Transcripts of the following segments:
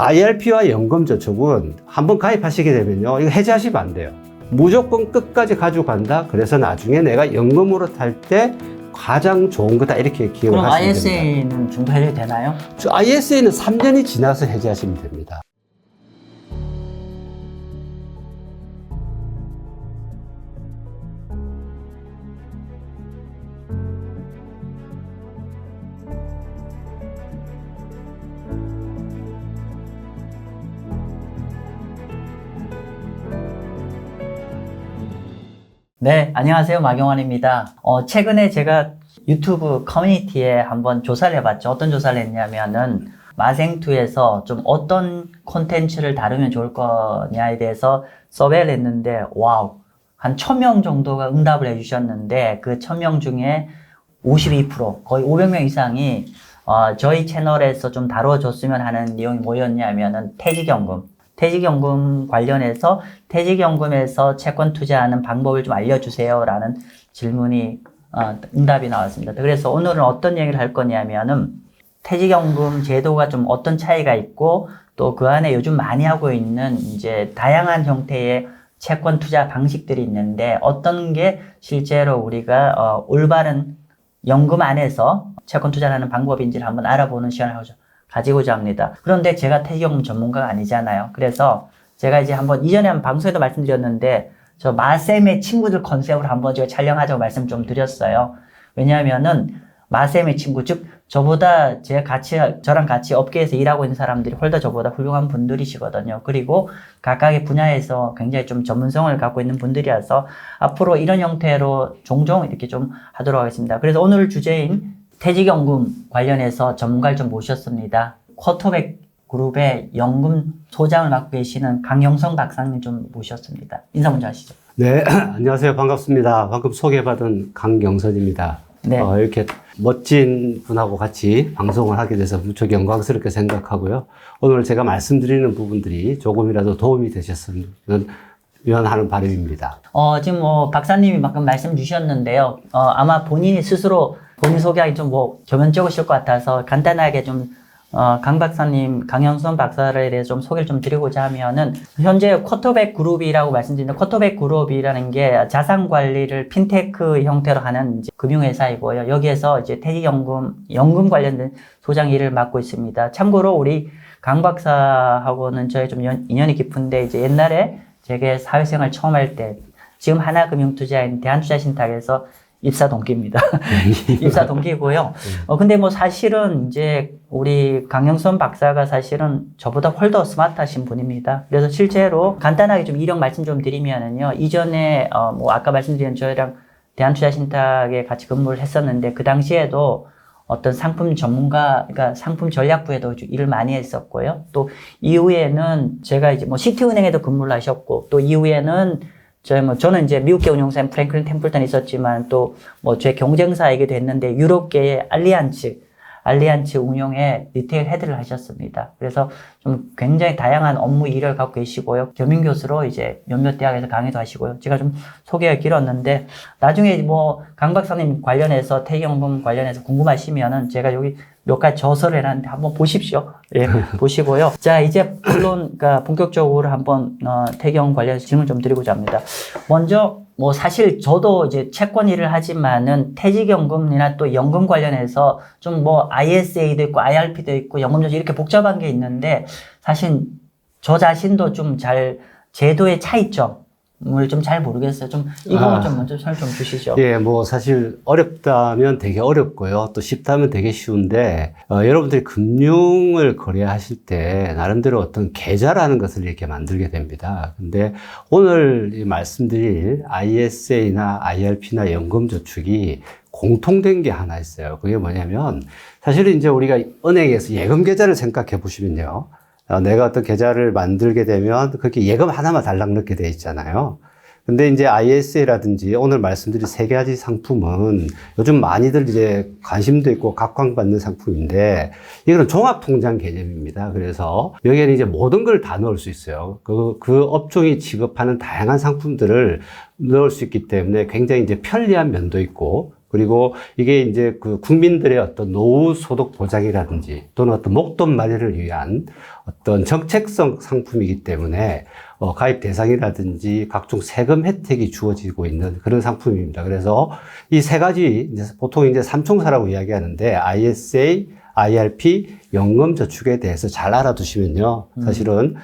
IRP와 연금저축은 한번 가입하시게 되면요, 이거 해지하시면 안 돼요. 무조건 끝까지 가지고 간다. 그래서 나중에 내가 연금으로 탈 때 가장 좋은 거다, 이렇게 기억을 그럼 하시면 됩니다. ISA는 중도 해지 되나요? ISA는 3년이 지나서 해지하시면 됩니다. 네, 안녕하세요. 마경환입니다. 최근에 제가 유튜브 커뮤니티에 한번 조사를 해봤죠. 어떤 조사를 했냐면은 마생투에서 좀 어떤 콘텐츠를 다루면 좋을 거냐에 대해서 서베이를 했는데, 와우, 한 1000명 정도가 응답을 해주셨는데, 그 1000명 중에 52%, 거의 500명 이상이 저희 채널에서 좀 다뤄줬으면 하는 내용이 뭐였냐면은 퇴직연금 관련해서 퇴직연금에서 채권 투자하는 방법을 좀 알려주세요 라는 질문이 응답이 나왔습니다. 그래서 오늘은 어떤 얘기를 할 거냐면은 퇴직연금 제도가 좀 어떤 차이가 있고 또 그 안에 요즘 많이 하고 있는 이제 다양한 형태의 채권 투자 방식들이 있는데 어떤 게 실제로 우리가 올바른 연금 안에서 채권 투자를 하는 방법인지를 한번 알아보는 시간을 가지고자 합니다. 그런데 제가 퇴직연금 전문가가 아니잖아요. 그래서 제가 이제 이전에 한번 방송에도 말씀드렸는데, 저 마쌤의 친구들 컨셉으로 한번 제가 촬영하자고 말씀 좀 드렸어요. 왜냐하면은, 마쌤의 친구, 즉, 저랑 같이 업계에서 일하고 있는 사람들이 훨씬 저보다 훌륭한 분들이시거든요. 그리고 각각의 분야에서 굉장히 좀 전문성을 갖고 있는 분들이라서 앞으로 이런 형태로 종종 이렇게 좀 하도록 하겠습니다. 그래서 오늘 주제인 퇴직연금 관련해서 전문가를 좀 모셨습니다. 쿼터백 그룹의 연금 소장을 맡고 계시는 강영선 박사님 좀 모셨습니다. 인사 먼저 하시죠. 네, 안녕하세요. 반갑습니다. 방금 소개받은 강영선입니다. 네. 이렇게 멋진 분하고 같이 방송을 하게 돼서 무척 영광스럽게 생각하고요. 오늘 제가 말씀드리는 부분들이 조금이라도 도움이 되셨으면 하는 바람입니다. 지금 박사님이 방금 말씀 주셨는데요. 아마 본인 소개하기 좀 겸연쩍으실 것 같아서 간단하게 좀 강 박사님, 강영선 박사에 대해서 좀 소개를 좀 드리고자 하면은, 현재 쿼터백 그룹이라고 말씀드리는데, 쿼터백 그룹이라는 게 자산 관리를 핀테크 형태로 하는 이제 금융회사이고요. 여기에서 이제 연금 관련된 소장 일을 맡고 있습니다. 참고로 우리 강 박사하고는 저희 좀 인연이 깊은데, 이제 옛날에 제가 사회생활 처음 할 때, 지금 하나금융투자인 대한투자신탁에서 입사 동기입니다. 입사 동기고요. 근데 사실은 이제 우리 강영선 박사가 사실은 저보다 훨씬 더 스마트하신 분입니다. 그래서 실제로 간단하게 좀 이력 말씀 좀 드리면은요. 이전에 아까 말씀드린 저희랑 대한투자신탁에 같이 근무를 했었는데 그 당시에도 어떤 상품 전문가, 그러니까 상품 전략부에도 일을 많이 했었고요. 또 이후에는 제가 이제 시티은행에도 근무를 하셨고 또 이후에는 저는 이제 미국계 운용사인 프랭클린 템플턴에 있었지만 또 제 경쟁사이기도 했는데 유럽계의 알리안츠 운용의 리테일 헤드를 하셨습니다. 그래서 좀 굉장히 다양한 업무 일을 갖고 계시고요. 겸임교수로 이제 몇몇 대학에서 강의도 하시고요. 제가 좀 소개가 길었는데 나중에 강 박사님 관련해서 퇴직연금 관련해서 궁금하시면은 제가 여기 몇 가지 저서를 해놨는데 한번 보십시오. 예, 보시고요. 자, 이제 그러니까 본격적으로 한번 퇴직연금 관련해서 질문 좀 드리고자 합니다. 먼저 사실 저도 이제 채권 일을 하지만은 퇴직연금이나 또 연금 관련해서 좀 ISA도 있고 IRP도 있고 연금저축 이렇게 복잡한 게 있는데 사실 저 자신도 좀 제도의 차이점을 좀 잘 모르겠어요. 좀 이 부분 좀 먼저 설명 좀 주시죠. 예, 사실 어렵다면 되게 어렵고요. 또 쉽다면 되게 쉬운데, 여러분들이 금융을 거래하실 때 나름대로 어떤 계좌라는 것을 이렇게 만들게 됩니다. 근데 오늘 말씀드릴 ISA나 IRP나 연금저축이 공통된 게 하나 있어요. 그게 뭐냐면, 사실은 이제 우리가 은행에서 예금 계좌를 생각해 보시면요. 내가 어떤 계좌를 만들게 되면 그렇게 예금 하나만 달랑 넣게 돼 있잖아요. 근데 이제 ISA라든지 오늘 말씀드린 세 가지 상품은 요즘 많이들 이제 관심도 있고 각광받는 상품인데 이거는 종합통장 개념입니다. 그래서 여기에는 이제 모든 걸 다 넣을 수 있어요. 그 업종이 지급하는 다양한 상품들을 넣을 수 있기 때문에 굉장히 이제 편리한 면도 있고 그리고 이게 이제 그 국민들의 어떤 노후 소득 보장이라든지 또는 어떤 목돈 마련을 위한 어떤 정책성 상품이기 때문에 가입 대상이라든지 각종 세금 혜택이 주어지고 있는 그런 상품입니다. 그래서 이 세 가지 이제 보통 이제 삼총사라고 이야기하는데 ISA, IRP, 연금저축에 대해서 잘 알아두시면요. 사실은,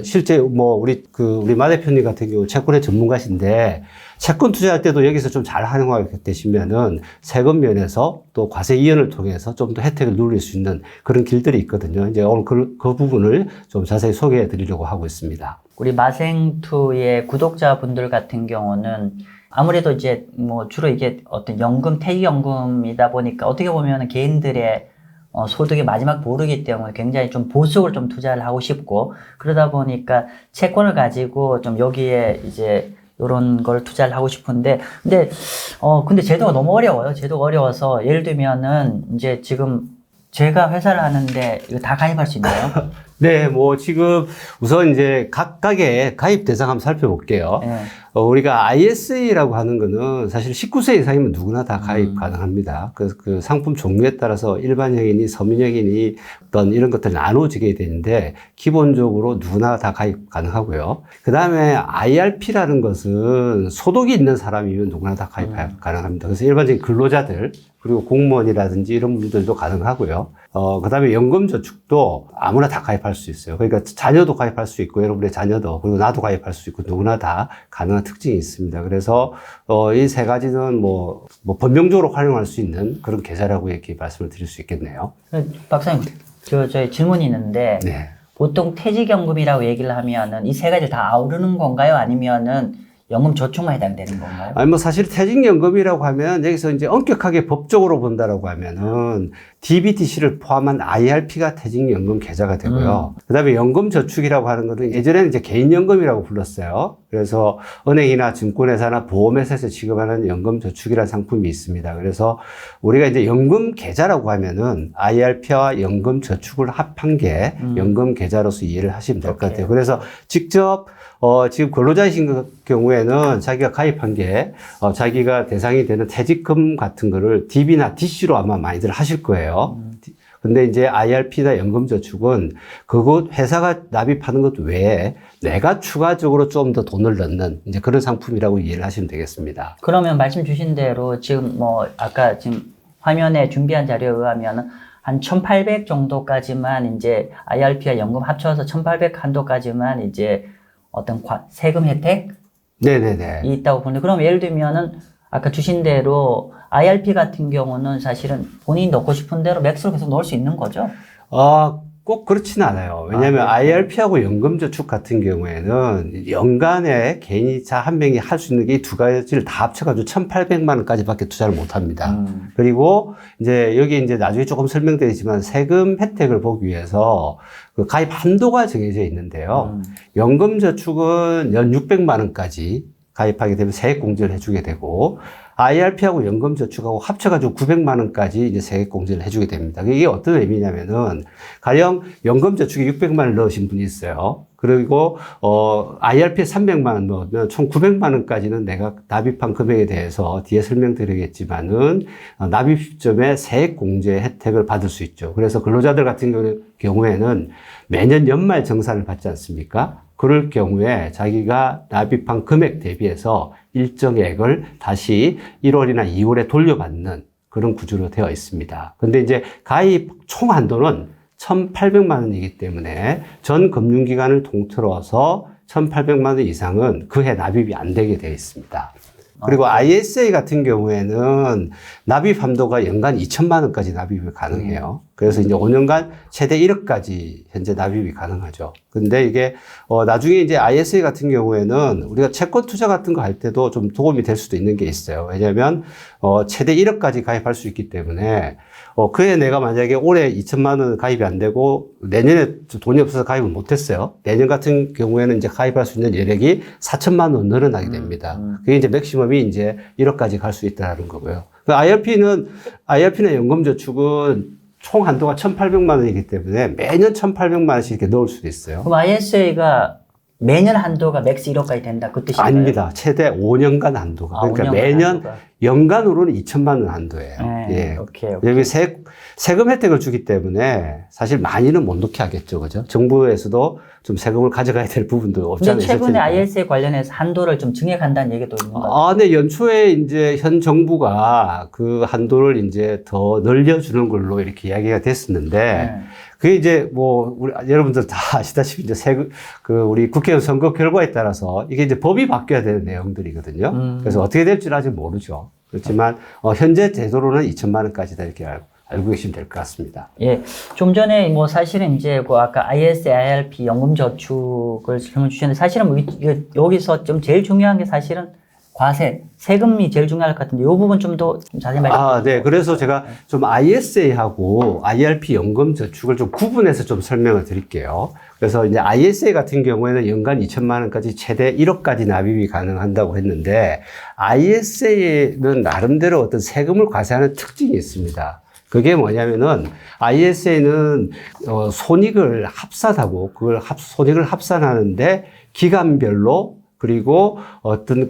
실제 뭐, 우리 마 대표님 같은 경우 채권의 전문가신데, 채권 투자할 때도 여기서 좀 잘 활용하게 되시면은 세금 면에서 또 과세 이연을 통해서 좀 더 혜택을 누릴 수 있는 그런 길들이 있거든요. 이제 오늘 그 부분을 좀 자세히 소개해 드리려고 하고 있습니다. 우리 마생투의 구독자분들 같은 경우는 아무래도 이제 뭐 주로 이게 어떤 연금, 퇴직연금이다 보니까 어떻게 보면 개인들의 소득의 마지막 보루이기 때문에 굉장히 좀 보수적으로 좀 투자를 하고 싶고 그러다 보니까 채권을 가지고 좀 여기에 이제 요런 걸 투자를 하고 싶은데 근데 제도가 너무 어려워요. 제도가 어려워서 예를 들면은 이제 지금 제가 회사를 하는데 이거 다 가입할 수 있나요? 네, 뭐 지금 우선 이제 각각의 가입 대상 한번 살펴볼게요. 네. 우리가 ISA라고 하는 거는 사실 19세 이상이면 누구나 다 가입 가능합니다. 그래서 그 상품 종류에 따라서 일반형이니 서민형이니 어떤 이런 것들이 나눠지게 되는데 기본적으로 누구나 다 가입 가능하고요. 그 다음에 IRP라는 것은 소득이 있는 사람이면 누구나 다 가입 가능합니다. 그래서 일반적인 근로자들 그리고 공무원이라든지 이런 분들도 가능하고요. 그 다음에 연금저축도 아무나 다 가입할 수 있어요. 그러니까 자녀도 가입할 수 있고, 여러분의 자녀도, 그리고 나도 가입할 수 있고, 누구나 다 가능한 특징이 있습니다. 그래서, 이 세 가지는 뭐 본명적으로 활용할 수 있는 그런 계좌라고 이렇게 말씀을 드릴 수 있겠네요. 박사님, 저희 질문이 있는데, 네. 보통 퇴직연금이라고 얘기를 하면은 이 세 가지를 다 아우르는 건가요? 아니면은 연금저축만 해당되는 건가요? 아니, 뭐, 사실 퇴직연금이라고 하면, 여기서 이제 엄격하게 법적으로 본다라고 하면은, DBTC를 포함한 IRP가 퇴직연금 계좌가 되고요. 그 다음에 연금저축이라고 하는 것은 예전에는 이제 개인연금이라고 불렀어요. 그래서 은행이나 증권회사나 보험회사에서 지급하는 연금저축이라는 상품이 있습니다. 그래서 우리가 이제 연금계좌라고 하면은 IRP와 연금저축을 합한 게 연금계좌로서 이해를 하시면 될 것 같아요. 그래서 직접 지금 근로자이신 경우에는 자기가 가입한 게, 자기가 대상이 되는 퇴직금 같은 거를 DB나 DC로 아마 많이들 하실 거예요. 근데 이제 IRP나 연금저축은 그곳 회사가 납입하는 것 외에 내가 추가적으로 좀 더 돈을 넣는 이제 그런 상품이라고 이해를 하시면 되겠습니다. 그러면 말씀 주신 대로 지금 뭐 아까 지금 화면에 준비한 자료에 의하면 한 1,800 정도까지만 이제 IRP와 연금 합쳐서 1,800 한도까지만 이제 어떤 세금 혜택이 네네네. 있다고 보는데 그럼 예를 들면은 아까 주신 대로 IRP 같은 경우는 사실은 본인이 넣고 싶은 대로 맥스로 계속 넣을 수 있는 거죠? 꼭 그렇지는 않아요. 왜냐하면 IRP하고 연금저축 같은 경우에는 연간에 개인이자 한 명이 할 수 있는 게 이 두 가지를 다 합쳐가지고 1,800만 원까지밖에 투자를 못 합니다. 그리고 이제 여기 이제 나중에 조금 설명드리지만 세금 혜택을 보기 위해서 그 가입 한도가 정해져 있는데요. 연금저축은 연 600만 원까지 가입하게 되면 세액공제를 해주게 되고 IRP하고 연금저축하고 합쳐가지고 900만 원까지 이제 세액공제를 해주게 됩니다. 이게 어떤 의미냐면은 가령 연금저축에 600만 원 넣으신 분이 있어요. 그리고 IRP에 300만 원 넣으면 총 900만 원까지는 내가 납입한 금액에 대해서 뒤에 설명드리겠지만은 납입 시점에 세액공제 혜택을 받을 수 있죠. 그래서 근로자들 같은 경우에는 매년 연말 정산을 받지 않습니까? 그럴 경우에 자기가 납입한 금액 대비해서 일정액을 다시 1월이나 2월에 돌려받는 그런 구조로 되어 있습니다. 근데 이제 가입 총 한도는 1,800만 원이기 때문에 전 금융기관을 통틀어서 1,800만 원 이상은 그해 납입이 안 되게 되어 있습니다. 그리고 ISA 같은 경우에는 납입 한도가 연간 2천만 원까지 납입이 가능해요. 그래서 이제 5년간 최대 1억까지 현재 납입이 가능하죠. 근데 이게 나중에 이제 ISA 같은 경우에는 우리가 채권 투자 같은 거 할 때도 좀 도움이 될 수도 있는 게 있어요. 왜냐하면 최대 1억까지 가입할 수 있기 때문에 그해 내가 만약에 올해 2천만 원 가입이 안 되고 내년에 돈이 없어서 가입을 못 했어요. 내년 같은 경우에는 이제 가입할 수 있는 여력이 4천만 원 늘어나게 됩니다. 그게 이제 맥시멈이 이제 1억까지 갈 수 있다는 거고요. IRP나 연금저축은 총 한도가 1,800만 원이기 때문에 매년 1,800만 원씩 이렇게 넣을 수도 있어요. 그럼 ISA가 매년 한도가 맥스 1억까지 된다. 그 뜻인가요? 아닙니다. 최대 5년간 한도가. 그러니까 5년간 매년 한도가. 연간으로는 2천만 원 한도예요. 네, 예. 오케이. 왜냐면 세금 혜택을 주기 때문에 사실 많이는 못 놓게 하겠죠. 그죠? 정부에서도 좀 세금을 가져가야 될 부분도 없지 않아 근데 있을 최근에 테니까. ISA 관련해서 한도를 좀 증액한다는 얘기도 있는 것 같아요. 아, 네, 연초에 이제 현 정부가 그 한도를 이제 더 늘려주는 걸로 이렇게 이야기가 됐었는데, 네. 그게 이제 뭐, 우리, 여러분들 다 아시다시피 이제 우리 국회의원 선거 결과에 따라서 이게 이제 법이 바뀌어야 되는 내용들이거든요. 그래서 어떻게 될지는 아직 모르죠. 그렇지만, 현재 제도로는 2천만 원까지다 이렇게 알고 계시면 될 것 같습니다. 예, 좀 전에 뭐 사실은 이제 그 아까 ISA, IRP 연금저축을 설명 주셨는데 사실은 뭐 여기서 좀 제일 중요한 게 사실은 과세, 세금이 제일 중요할 것 같은데 이 부분 좀 더 자세히 말씀해 주세요. 네. 그래서 제가 좀 ISA하고 IRP 연금저축을 좀 구분해서 좀 설명을 드릴게요. 그래서 이제 ISA 같은 경우에는 연간 2천만 원까지 최대 1억까지 납입이 가능한다고 했는데 ISA는 나름대로 어떤 세금을 과세하는 특징이 있습니다. 그게 뭐냐면은 ISA는 손익을 합산하고 그걸 손익을 합산하는데 기간별로 그리고 어떤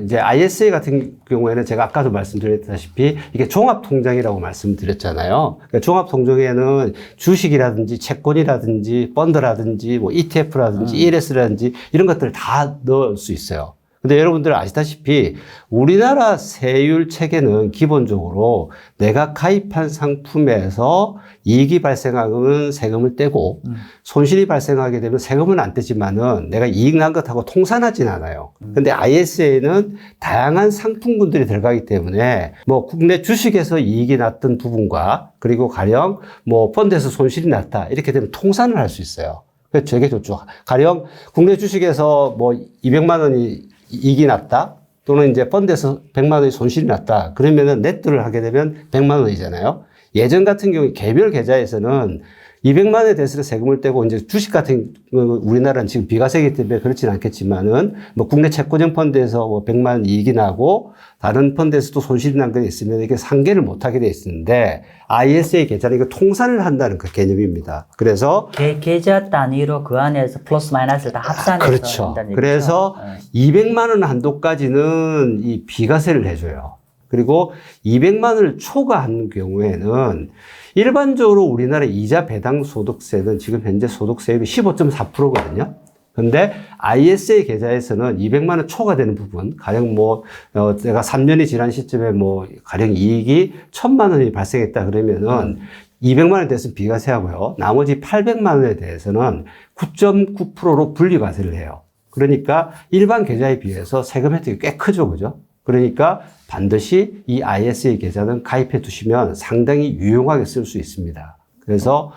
이제 ISA 같은 경우에는 제가 아까도 말씀드렸다시피 이게 종합통장이라고 말씀드렸잖아요. 그러니까 종합통장에는 주식이라든지 채권이라든지 펀드라든지 뭐 ETF라든지 ELS라든지 이런 것들을 다 넣을 수 있어요. 근데 여러분들 아시다시피 우리나라 세율 체계는 기본적으로 내가 가입한 상품에서 이익이 발생하면 세금을 떼고 손실이 발생하게 되면 세금은 안 떼지만은 내가 이익 난 것하고 통산하진 않아요. 근데 ISA는 다양한 상품군들이 들어가기 때문에 뭐 국내 주식에서 이익이 났던 부분과 그리고 가령 뭐 펀드에서 손실이 났다 이렇게 되면 통산을 할 수 있어요. 그래서 되게 좋죠. 가령 국내 주식에서 뭐 200만 원이 이익이 났다 또는 이제 펀드에서 100만 원의 손실이 났다 그러면은 네트를 하게 되면 100만 원이잖아요. 예전 같은 경우 개별 계좌에서는 200만 원에 대해서 세금을 떼고 이제 주식 같은 우리나라는 지금 비과세이기 때문에 그렇지는 않겠지만은 뭐 국내 채권형 펀드에서 뭐 100만 원 이익이 나고 다른 펀드에서도 손실이 난 게 있으면 이게 상계를 못 하게 돼 있는데 ISA 계좌는 이거 통산을 한다는 그 개념입니다. 그래서 계좌 단위로 그 안에서 플러스 마이너스를 다 합산해서 그렇죠. 한다는 얘기죠. 그래서 200만 원 한도까지는 이 비과세를 해줘요. 그리고 200만 원을 초과한 경우에는 일반적으로 우리나라 이자 배당 소득세는 지금 현재 소득세율이 15.4%거든요. 근데 ISA 계좌에서는 200만 원 초과되는 부분, 가령 뭐, 내가 3년이 지난 시점에 뭐, 가령 이익이 1000만 원이 발생했다 그러면은 200만 원에 대해서는 비과세하고요. 나머지 800만 원에 대해서는 9.9%로 분리과세를 해요. 그러니까 일반 계좌에 비해서 세금 혜택이 꽤 크죠. 그죠? 그러니까 반드시 이 ISA 계좌는 가입해 두시면 상당히 유용하게 쓸 수 있습니다. 그래서,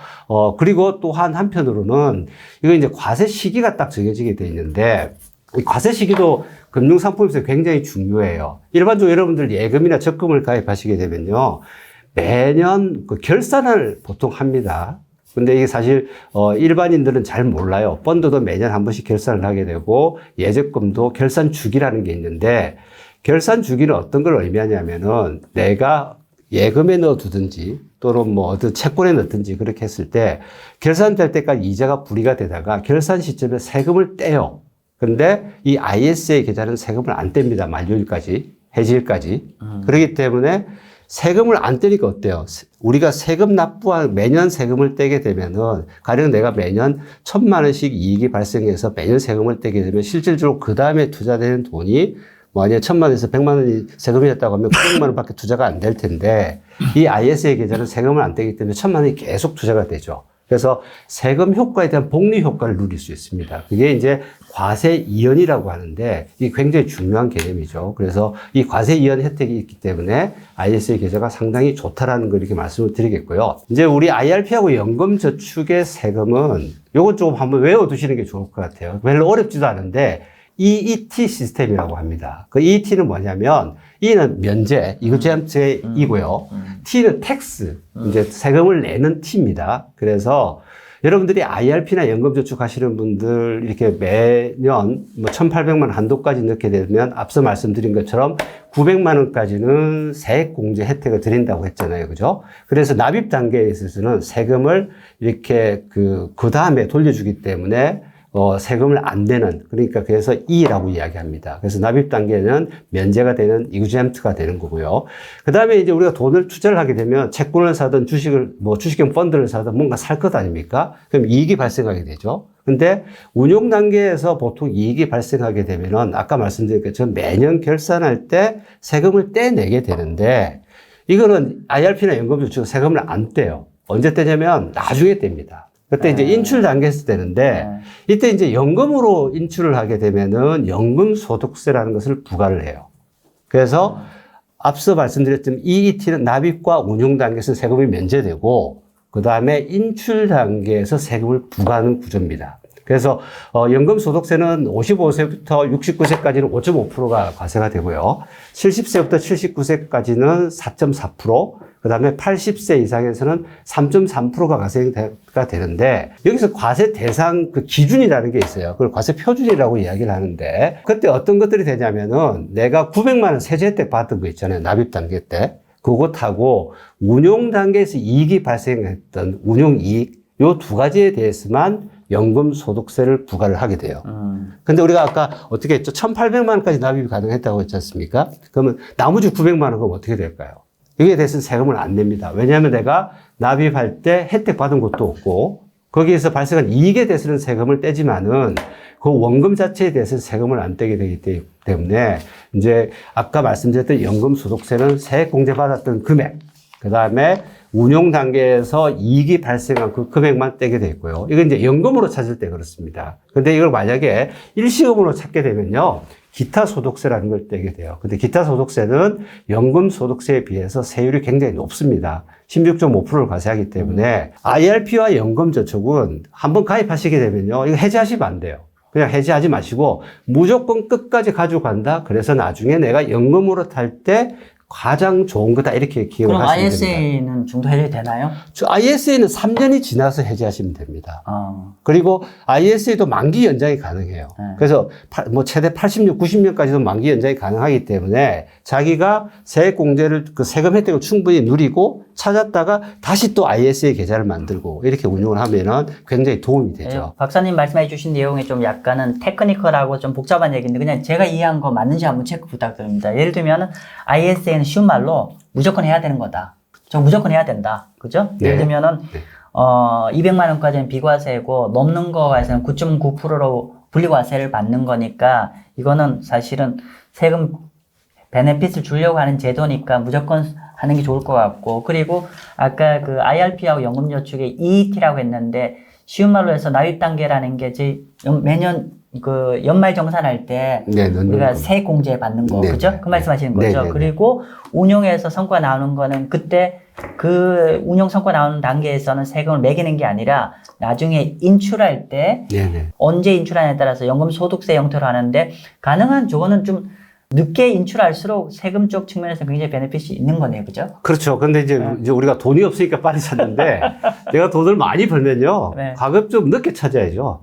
그리고 또한 한편으로는 이거 이제 과세 시기가 딱 정해지게 돼 있는데 이 과세 시기도 금융상품에서 굉장히 중요해요. 일반적으로 여러분들 예금이나 적금을 가입하시게 되면요. 매년 그 결산을 보통 합니다. 근데 이게 사실 일반인들은 잘 몰라요. 펀드도 매년 한 번씩 결산을 하게 되고 예적금도 결산 주기라는 게 있는데 결산 주기는 어떤 걸 의미하냐면은 내가 예금에 넣어두든지 또는 뭐 어떤 채권에 넣든지 그렇게 했을 때 결산될 때까지 이자가 불이가 되다가 결산 시점에 세금을 떼요. 근데 이 ISA 계좌는 세금을 안 뗍니다. 만료일까지, 해지일까지. 그렇기 때문에 세금을 안 떼니까 어때요? 우리가 세금 납부한 매년 세금을 떼게 되면은 가령 내가 매년 1000만 원씩 이익이 발생해서 매년 세금을 떼게 되면 실질적으로 그 다음에 투자되는 돈이 만약에 1000만 원에서 100만 원이 세금이었다고 하면 900만 원밖에 투자가 안 될 텐데 이 ISA 계좌는 세금을 안 떼기 때문에 1000만 원이 계속 투자가 되죠. 그래서 세금 효과에 대한 복리 효과를 누릴 수 있습니다. 그게 이제 과세 이연이라고 하는데 이게 굉장히 중요한 개념이죠. 그래서 이 과세 이연 혜택이 있기 때문에 ISA 계좌가 상당히 좋다라는 걸 이렇게 말씀을 드리겠고요. 이제 우리 IRP하고 연금저축의 세금은 요것 조금 한번 외워두시는 게 좋을 것 같아요. 별로 어렵지도 않은데 EET 시스템이라고 합니다. 그 EET는 뭐냐면 E는 면제, 이고요. T는 텍스, 이제 세금을 내는 T입니다. 그래서 여러분들이 IRP나 연금저축 하시는 분들 이렇게 매년 뭐 1,800만 원 한도까지 넣게 되면 앞서 말씀드린 것처럼 900만 원까지는 세액공제 혜택을 드린다고 했잖아요. 그죠? 그래서 납입 단계에 있어서는 세금을 이렇게 그 다음에 돌려주기 때문에 세금을 안 내는, 그러니까 그래서 E라고 이야기합니다. 그래서 납입 단계는 면제가 되는 exempt가 되는 거고요. 그 다음에 이제 우리가 돈을 투자를 하게 되면 채권을 사든 주식형 펀드를 사든 뭔가 살 것 아닙니까? 그럼 이익이 발생하게 되죠. 근데 운용 단계에서 보통 이익이 발생하게 되면은 아까 말씀드린 것처럼 매년 결산할 때 세금을 떼내게 되는데 이거는 IRP나 연금저축은 세금을 안 떼요. 언제 떼냐면 나중에 뗍니다. 그때 이제 인출 단계에서 떼는데 이때 이제 연금으로 인출을 하게 되면은 연금소득세라는 것을 부과를 해요. 그래서 앞서 말씀드렸지만 EET는 납입과 운용 단계에서 세금이 면제되고 그 다음에 인출 단계에서 세금을 부과하는 구조입니다. 그래서 연금소득세는 55세부터 69세까지는 5.5%가 과세가 되고요. 70세부터 79세까지는 4.4%, 그 다음에 80세 이상에서는 3.3%가 과세가 되는데 여기서 과세 대상 그 기준이라는 게 있어요. 그걸 과세 표준이라고 이야기를 하는데 그때 어떤 것들이 되냐면은 내가 900만 원 세제 혜택 받은 거 있잖아요. 납입 단계 때. 그것하고 운용 단계에서 이익이 발생했던 운용 이익 요 두 가지에 대해서만 연금 소득세를 부과를 하게 돼요. 근데 우리가 아까 어떻게 했죠? 1,800만 원까지 납입이 가능했다고 했지 않습니까? 그러면 나머지 900만 원은 어떻게 될까요? 여기에 대해서는 세금을 안 냅니다. 왜냐하면 내가 납입할 때 혜택 받은 것도 없고 거기에서 발생한 이익에 대해서는 세금을 떼지만은 그 원금 자체에 대해서는 세금을 안 떼게 되기 때문에 이제 아까 말씀드렸던 연금 소득세는 세액 공제 받았던 금액, 그 다음에 운용 단계에서 이익이 발생한 그 금액만 떼게 돼 있고요. 이건 이제 연금으로 찾을 때 그렇습니다. 근데 이걸 만약에 일시금으로 찾게 되면요. 기타 소득세라는 걸 떼게 돼요. 근데 기타 소득세는 연금 소득세에 비해서 세율이 굉장히 높습니다. 16.5%를 과세하기 때문에 IRP와 연금저축은 한번 가입하시게 되면요. 이거 해지하시면 안 돼요. 그냥 해지하지 마시고 무조건 끝까지 가지고 간다. 그래서 나중에 내가 연금으로 탈 때 가장 좋은 거다 이렇게 기억을 그럼 하시면 됩니다. ISA는 중도 해지 되나요? ISA는 3년이 지나서 해지하시면 됩니다. 그리고 ISA도 만기 연장이 가능해요. 그래서 최대 86, 90년까지도 만기 연장이 가능하기 때문에 자기가 세액 공제를 그 세금 혜택을 충분히 누리고 찾았다가 다시 또 ISA 계좌를 만들고 이렇게 운용을 하면은 굉장히 도움이 되죠. 박사님 말씀해 주신 내용이 좀 약간은 테크니컬하고 좀 복잡한 얘기인데 그냥 제가 이해한 거 맞는지 한번 체크 부탁드립니다. 예를 들면 ISA는 쉬운 말로 무조건 해야 되는 거다. 저 무조건 해야 된다. 그죠? 네. 예를 들면은 200만 원까지는 비과세고 넘는 거에서는 9.9%로 분리과세를 받는 거니까 이거는 사실은 세금 베네핏을 주려고 하는 제도니까 무조건 하는 게 좋을 것 같고 그리고 아까 그 IRP하고 연금저축의 EET라고 했는데 쉬운 말로 해서 납입 단계라는 게 매년 그 연말 정산할 때 우리가 세액 공제 받는 거 그죠? 그 말씀하시는 거죠. 그리고 운용에서 성과 나오는 거는 그때 그 운용 성과 나오는 단계에서는 세금을 매기는 게 아니라 나중에 인출할 때 언제 인출하냐에 따라서 연금 소득세 형태로 하는데 가능한 저거는 좀 늦게 인출할수록 세금 쪽 측면에서 굉장히 베네핏이 있는 거네요. 그죠? 그렇죠. 근데 이제 우리가 돈이 없으니까 빨리 찾는데 내가 돈을 많이 벌면요. 가급적 늦게 찾아야죠.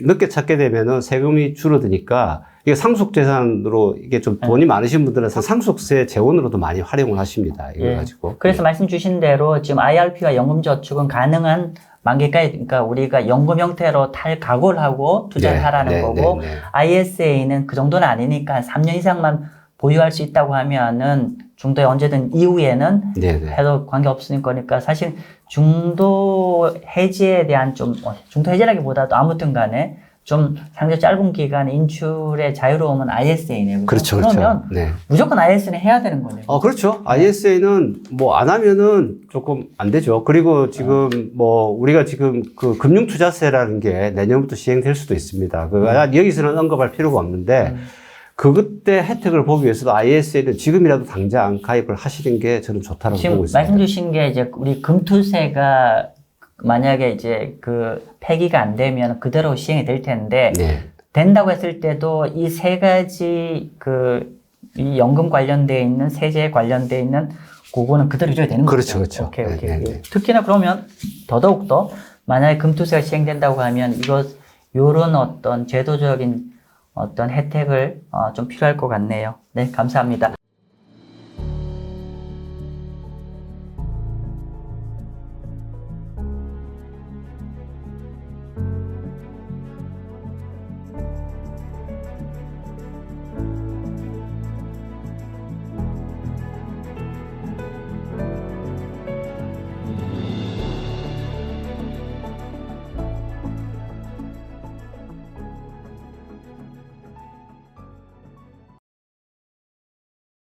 늦게 찾게 되면은 세금이 줄어드니까 이게 상속재산으로 이게 좀 돈이 많으신 분들은 상속세 재원으로도 많이 활용을 하십니다. 이거 가지고. 그래서 말씀 주신 대로 지금 IRP와 연금저축은 가능한 만기까지, 그러니까 우리가 연금 형태로 탈 각오를 하고 투자를 하라는 거고, ISA는 그 정도는 아니니까 한 3년 이상만 보유할 수 있다고 하면은 중도에 언제든 이후에는 해도 관계없으니까 그러니까 사실 중도 해지에 대한 중도 해지라기보다도 아무튼 간에 좀 상당히 짧은 기간 인출의 자유로움은 ISA네요. 그렇죠. 그러면 무조건 ISA는 해야 되는 거네요. 그렇죠. ISA는 안 하면은 조금 안 되죠. 그리고 지금 우리가 지금 그 금융투자세라는 게 내년부터 시행될 수도 있습니다. 여기서는 언급할 필요가 없는데 그때 혜택을 보기 위해서도 ISA는 지금이라도 당장 가입을 하시는 게 저는 좋다고 보고 있습니다. 말씀 주신 게 이제 우리 금투세가 만약에 이제 그 폐기가 안 되면 그대로 시행이 될 텐데 된다고 했을 때도 이 세 가지 이 연금 관련돼 있는 세제 관련돼 있는 그거는 그대로 유지가 되는 거죠. 그렇죠. 오케이. 특히나 그러면 더더욱더 만약에 금투세가 시행된다고 하면 요런 어떤 제도적인 어떤 혜택을 좀 필요할 것 같네요. 네, 감사합니다.